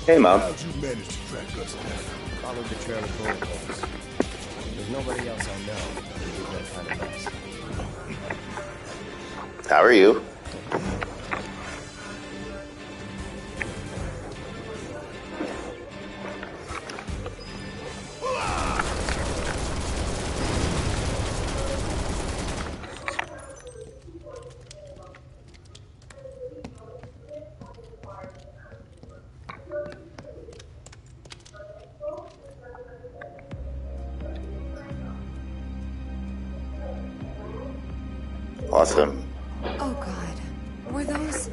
Hey, Mom. How'd you manage to track us down? Followed the trail of protocols. There's nobody else I know who can do that kind of mess. How are you? Awesome. Oh God, were those...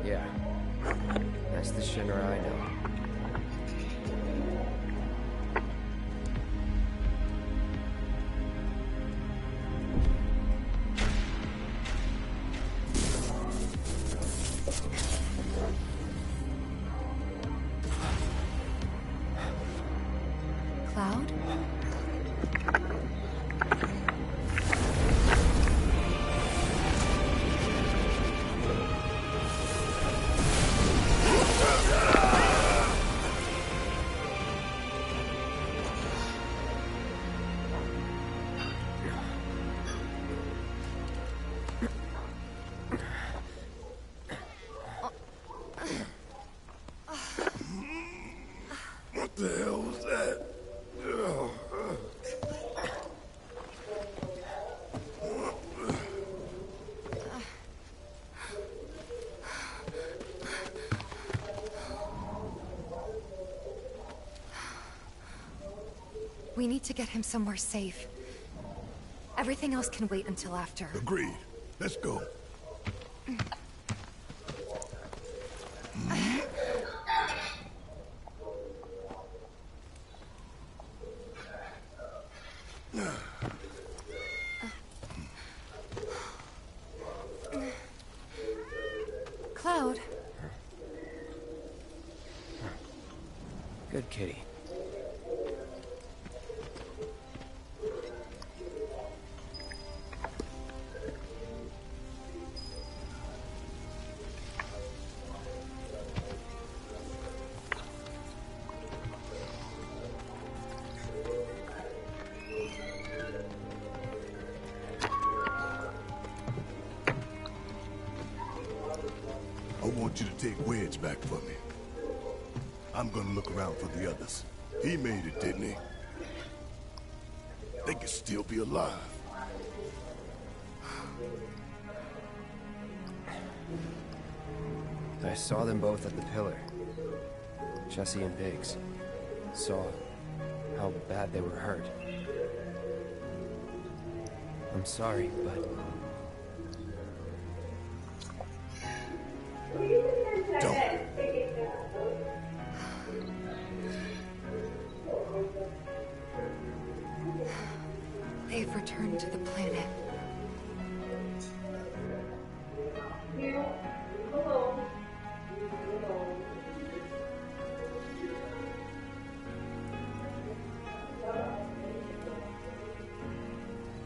Yeah. That's the Shinra I know. Cloud? What the hell was that? We need to get him somewhere safe. Everything else can wait until after. Agreed. Let's go. Cloud? Good kitty. I want you to take Wedge back for me. I'm gonna look around for the others. He made it, didn't he? They could still be alive. I saw them both at the pillar. Jesse and Biggs. Saw how bad they were hurt. I'm sorry, but... Don't. They've returned to the planet.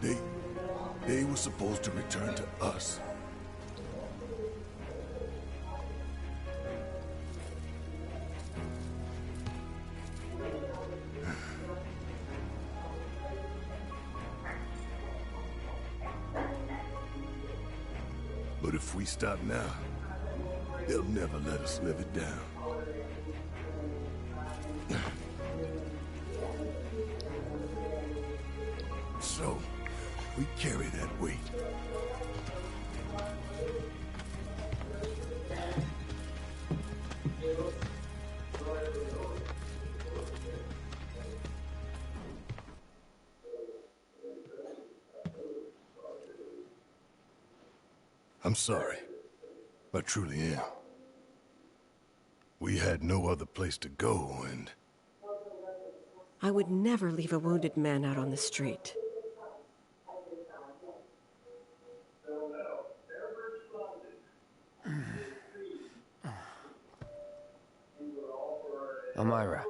They were supposed to return to us. But if we stop now, they'll never let us live it down. So, we carry that weight. I'm sorry. I truly am. We had no other place to go, and... I would never leave a wounded man out on the street. Elmira,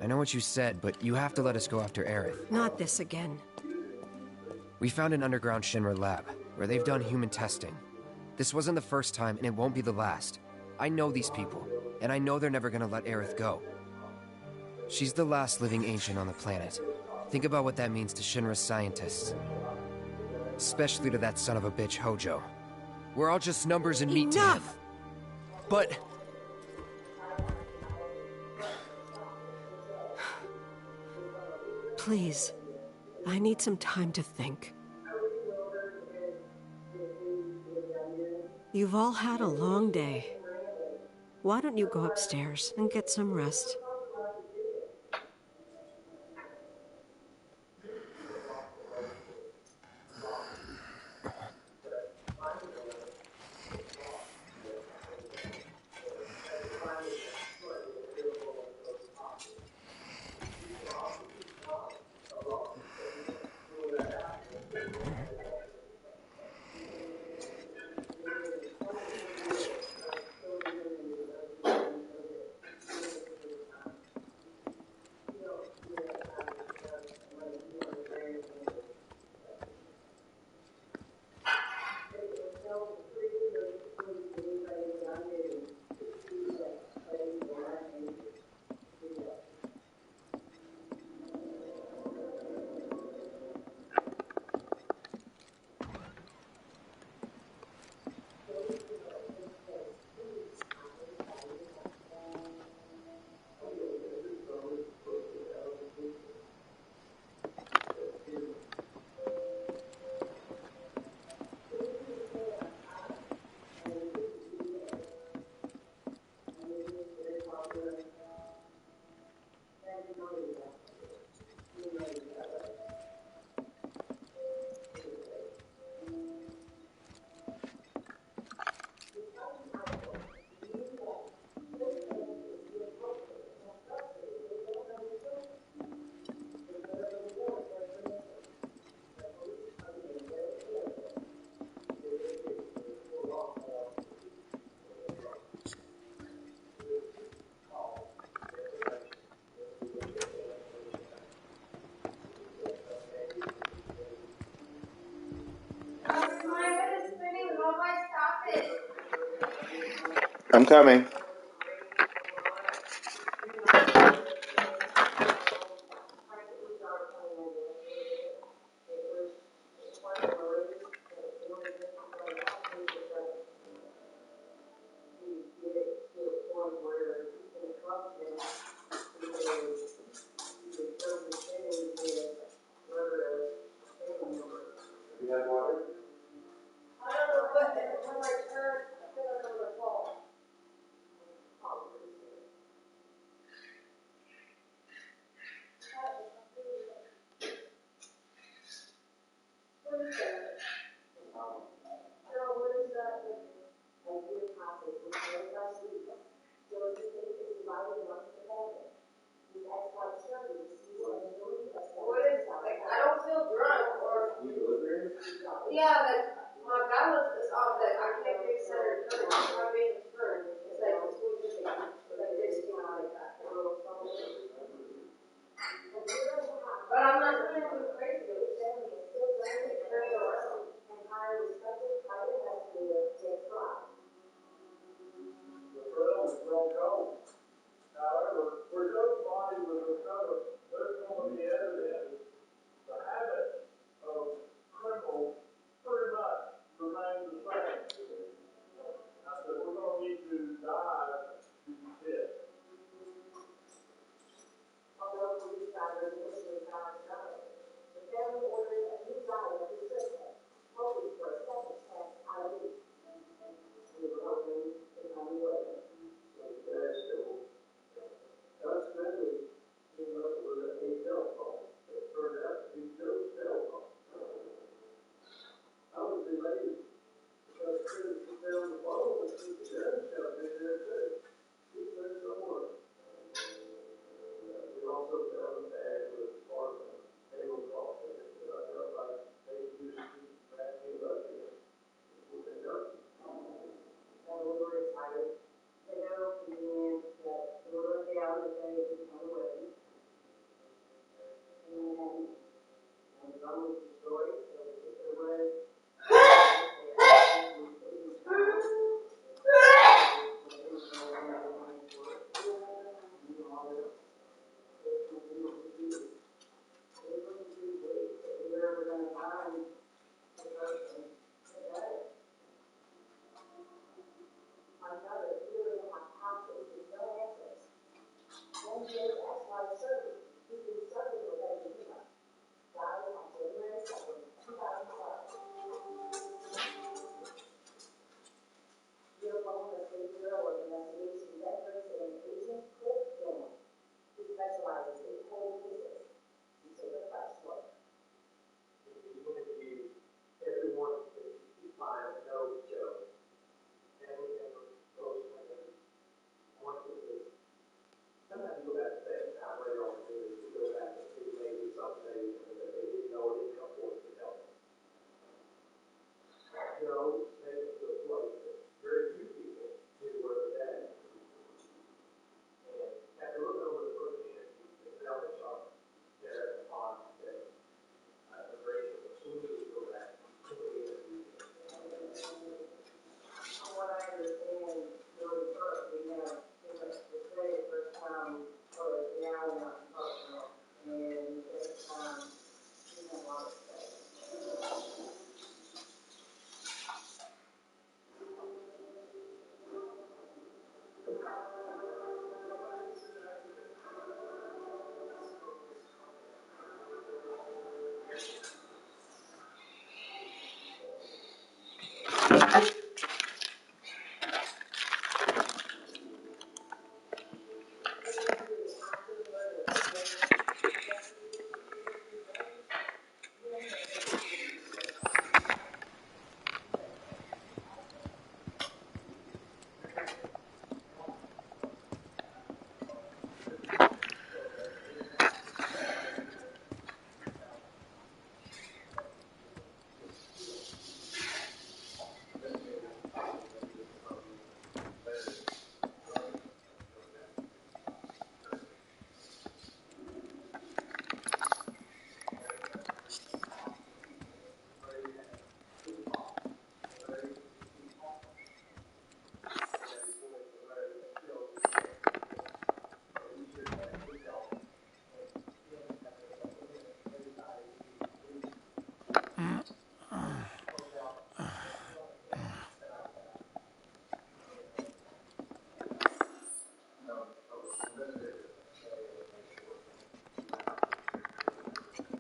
I know what you said, but you have to let us go after Aerith. Not this again. We found an underground Shinra lab, where they've done human testing. This wasn't the first time, and it won't be the last. I know these people, and I know they're never gonna let Aerith go. She's the last living ancient on the planet. Think about what that means to Shinra's scientists. Especially to that son of a bitch, Hojo. We're all just numbers and meat to him. Enough! But... Please, I need some time to think. You've all had a long day. Why don't you go upstairs and get some rest? I'm coming.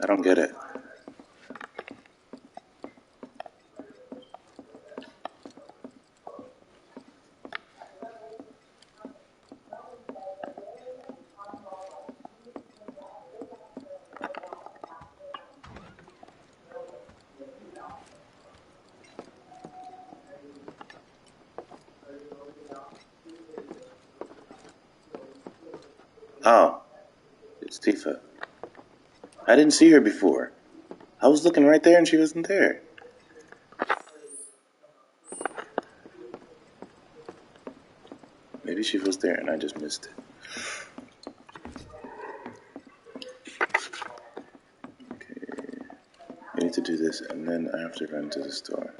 I don't get it. Oh, it's Tifa. I didn't see her before. I was looking right there and she wasn't there. Maybe she was there and I just missed it. Okay. I need to do this and then I have to run to the store.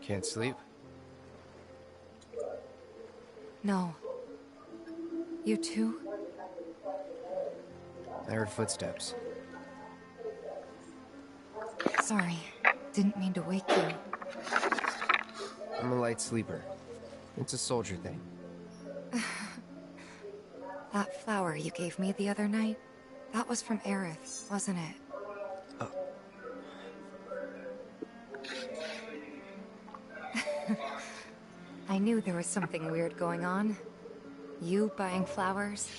Can't sleep? No. You too? I heard footsteps. Sorry. Didn't mean to wake you. I'm a light sleeper. It's a soldier thing. That flower you gave me the other night, that was from Aerith, wasn't it? I knew there was something weird going on. You buying flowers?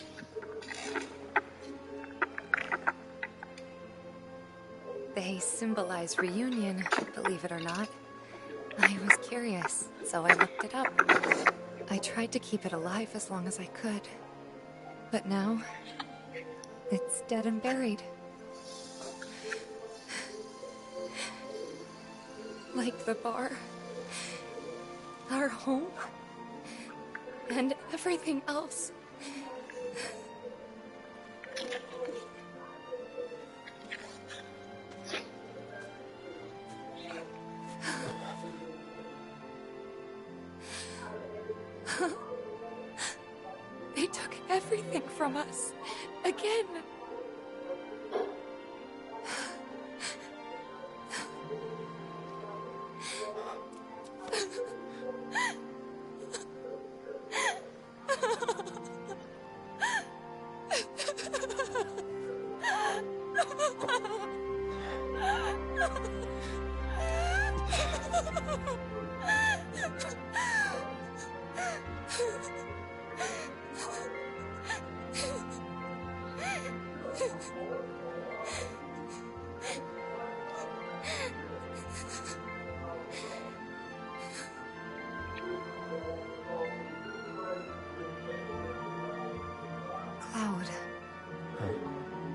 They symbolize reunion, believe it or not. I was curious, so I looked it up. I tried to keep it alive as long as I could. But now, it's dead and buried. Like the bar, our home, and everything else. They took everything from us. Again.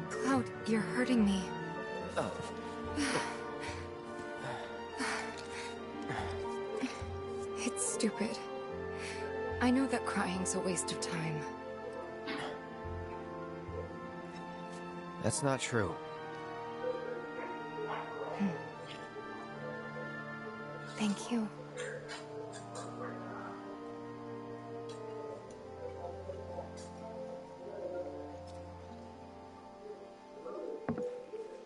Cloud, you're hurting me. Oh. It's stupid. I know that crying's a waste of time. That's not true. Thank you.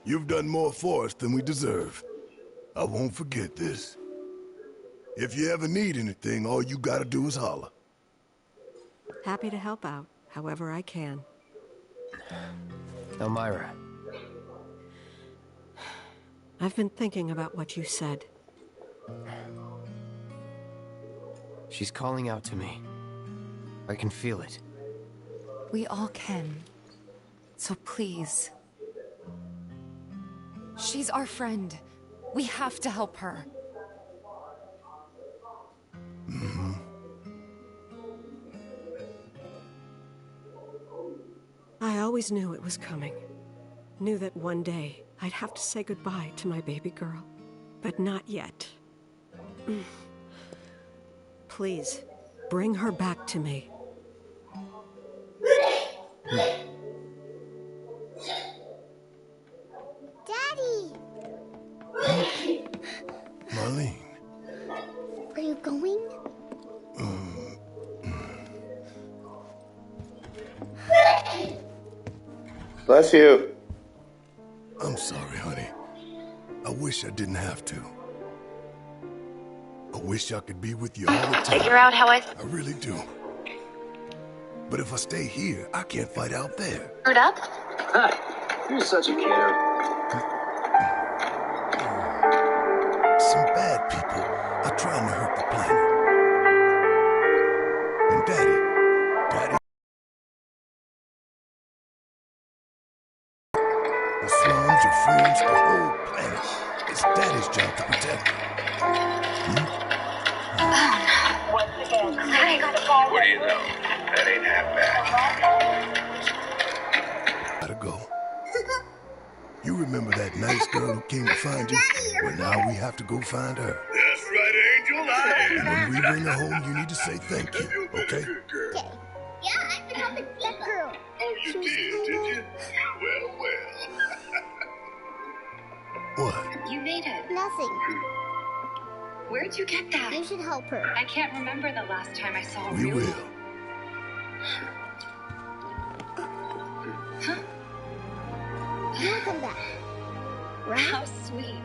You've done more for us than we deserve. I won't forget this. If you ever need anything, all you gotta do is holler. Happy to help out, however I can. Elmira. I've been thinking about what you said. She's calling out to me. I can feel it. We all can. So please. She's our friend. We have to help her. I always knew it was coming. Knew that one day I'd have to say goodbye to my baby girl. But not yet. Please, bring her back to me. Daddy! Bless you. I'm sorry, honey. I wish I didn't have to. I wish I could be with you all the time. Figure out how I I really do. But if I stay here, I can't fight out there. screwed up. Hi, you're such a kiddo. Some bad people are trying to hurt the planet. And Daddy, the slums, your friends, the whole planet. It's Daddy's job to protect them. What do you know? That ain't half bad. Gotta go. You remember that nice girl who came to find you? Well, now we have to go find her. That's right, Angel. And when we bring her home, you need to say thank you, okay? Okay. Yeah, I forgot the that girl. Oh, you did you? Well. What? You made it. Nothing. Where'd you get that? You should help her. I can't remember the last time I saw We you. will. Huh? You'll come back. Right? How sweet.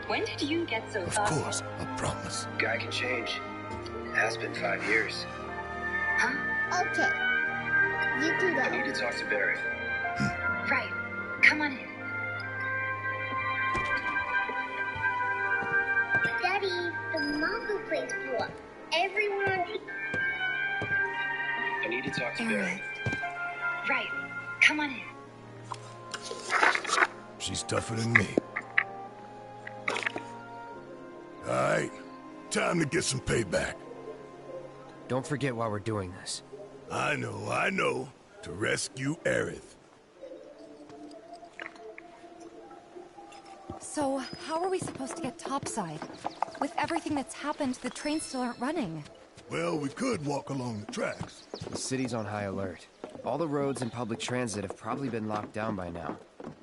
When did you get so Of thoughtful? course, I promise. Guy can change. It has been 5 years. Huh? Okay. You can I need go. to talk to Barry. Right. Come on in. Daddy, the Mako place blew up. Everyone on I need to talk to Barry. Right. Come on in. She's tougher than me. All right, time to get some payback. Don't forget why we're doing this. I know. To rescue Aerith. So, how are we supposed to get topside? With everything that's happened, the trains still aren't running. Well, we could walk along the tracks. The city's on high alert. All the roads and public transit have probably been locked down by now.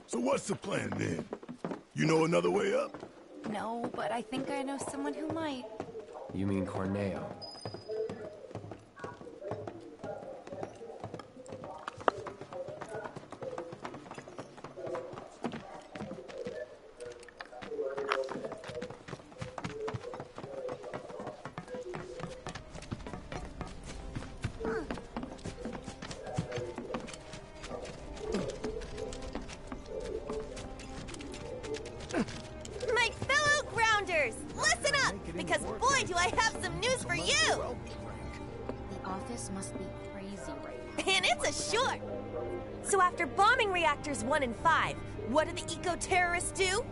So what's the plan then? You know another way up? No, but I think I know someone who might. You mean Corneo? My fellow grounders, listen up, because boy do I have some news for you! The office must be crazy right now. And it's a short! So after bombing reactors 1 and 5, what do the eco-terrorists do?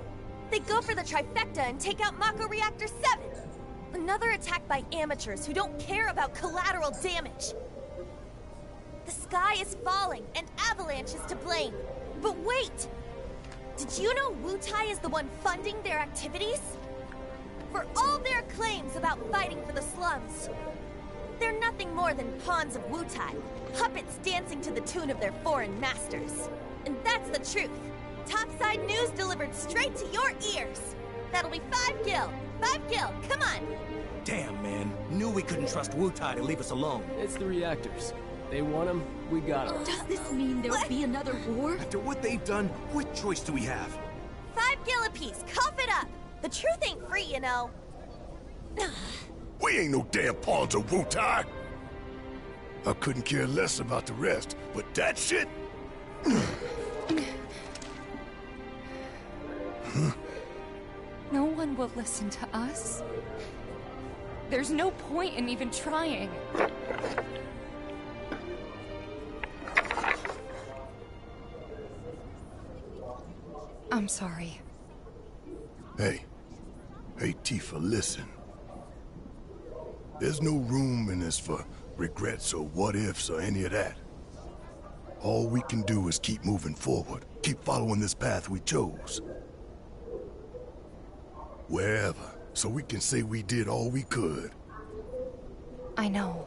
They go for the trifecta and take out Mako Reactor 7! Another attack by amateurs who don't care about collateral damage. The sky is falling, and Avalanche is to blame. But wait! Did you know Wutai is the one funding their activities? For all their claims about fighting for the slums, they're nothing more than pawns of Wutai, puppets dancing to the tune of their foreign masters. And that's the truth. Topside news delivered straight to your ears. That'll be 5 gil. 5 gil, come on. Damn, man. Knew we couldn't trust Wutai to leave us alone. It's the reactors. They want them, we got them. Does this mean there'll be another war? After what they've done, what choice do we have? 5 gil apiece, cough it up. The truth ain't free, you know. We ain't no damn pawns of Wutai. I couldn't care less about the rest, but that shit? No one will listen to us. There's no point in even trying. I'm sorry. Hey, Tifa, listen. There's no room in this for regrets or what-ifs or any of that. All we can do is keep moving forward, keep following this path we chose. Wherever, so we can say we did all we could. I know.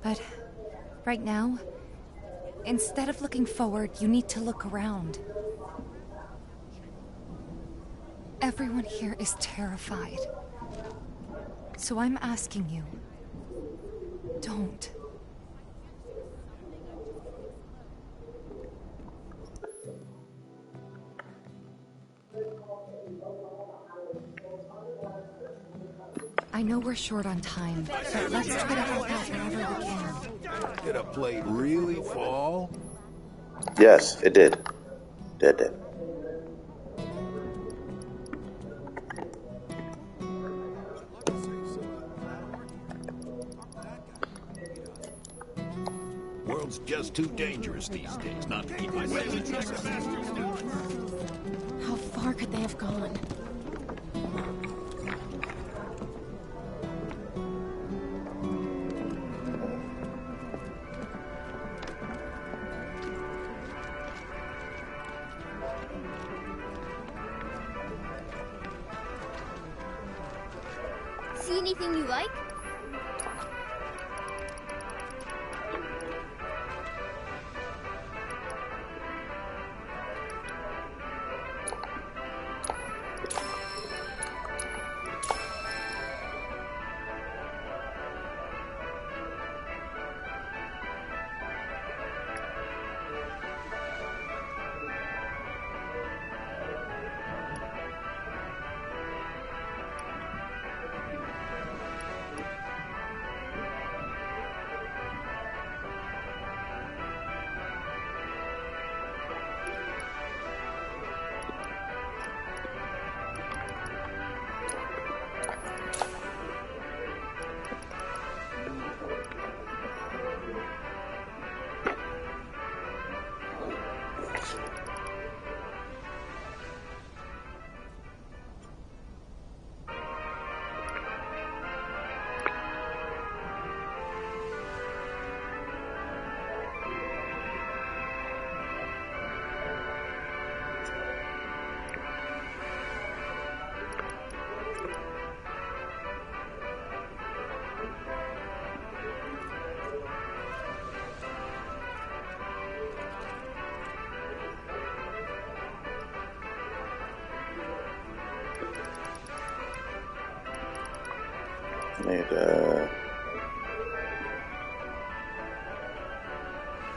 But right now, instead of looking forward, you need to look around. Everyone here is terrified. So I'm asking you, don't. I know we're short on time, but let's try to help out wherever we can. Did a plate really fall? Yes, it did. Did. World's just too dangerous these days not to keep my senses checked. How far could they have gone? See anything you like?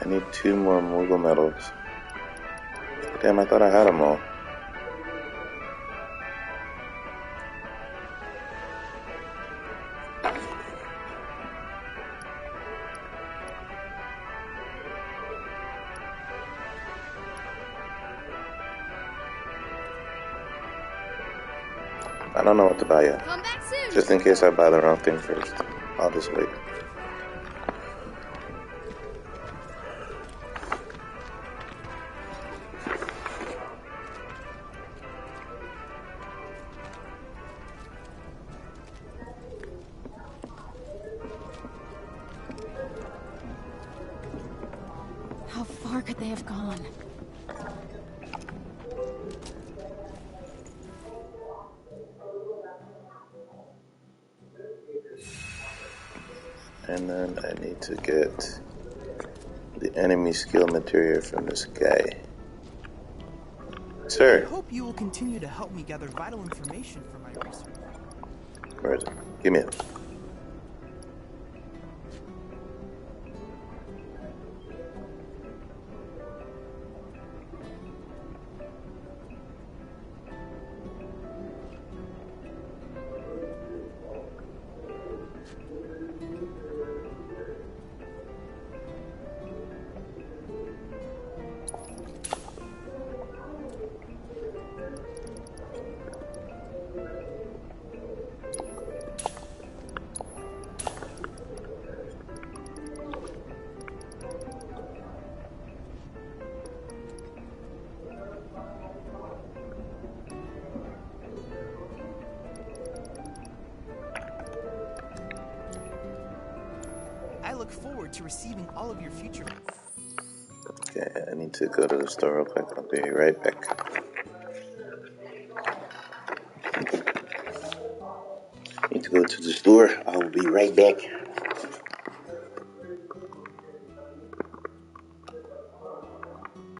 I need 2 more Moogle medals. Damn, I thought I had them all. I don't know what to buy yet. Come back soon. Just in case I buy the wrong thing first. I'll just wait. How far could they have gone? And then I need to get the enemy skill material from this guy. Sir. I hope you will continue to help me gather vital information for my research. Where is it? Give me it. I look forward to receiving all of your future. Okay, I need to go to the store real quick. I'll be right back. Need to go to the store. I'll be right back.